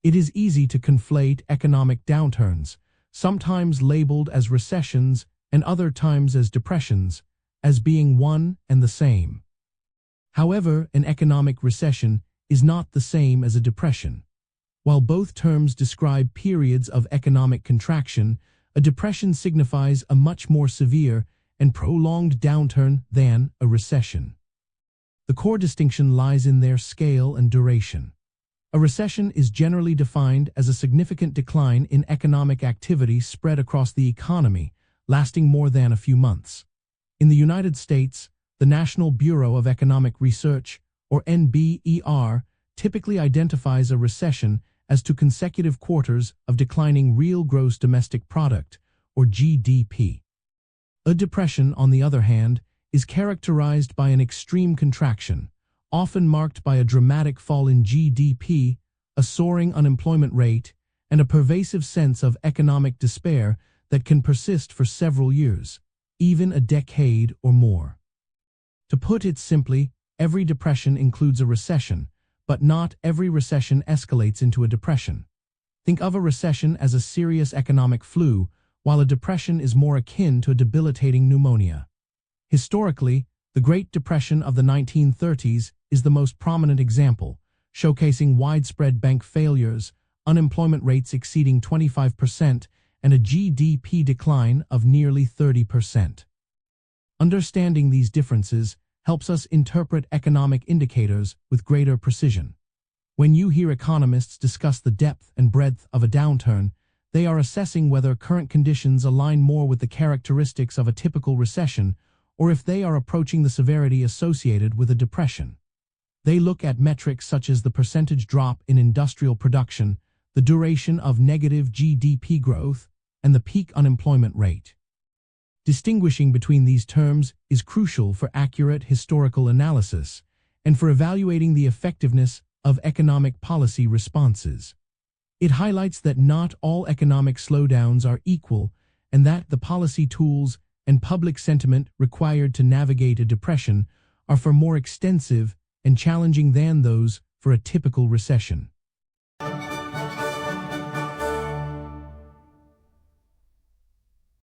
It is easy to conflate economic downturns, sometimes labeled as recessions and other times as depressions, as being one and the same. However, an economic recession is not the same as a depression. While both terms describe periods of economic contraction, a depression signifies a much more severe and prolonged downturn than a recession. The core distinction lies in their scale and duration. A recession is generally defined as a significant decline in economic activity spread across the economy, lasting more than a few months. In the United States, the National Bureau of Economic Research, or NBER, typically identifies a recession as two consecutive quarters of declining real gross domestic product, or GDP. A depression, on the other hand, is characterized by an extreme contraction, often marked by a dramatic fall in GDP, a soaring unemployment rate, and a pervasive sense of economic despair that can persist for several years, even a decade or more. To put it simply, every depression includes a recession, but not every recession escalates into a depression. Think of a recession as a serious economic flu, while a depression is more akin to a debilitating pneumonia. Historically, the Great Depression of the 1930s is the most prominent example, showcasing widespread bank failures, unemployment rates exceeding 25%, and a GDP decline of nearly 30%. Understanding these differences helps us interpret economic indicators with greater precision. When you hear economists discuss the depth and breadth of a downturn, they are assessing whether current conditions align more with the characteristics of a typical recession or if they are approaching the severity associated with a depression. They look at metrics such as the percentage drop in industrial production, the duration of negative GDP growth, and the peak unemployment rate. Distinguishing between these terms is crucial for accurate historical analysis and for evaluating the effectiveness of economic policy responses. It highlights that not all economic slowdowns are equal and that the policy tools and public sentiment required to navigate a depression are far more extensive and challenging than those for a typical recession.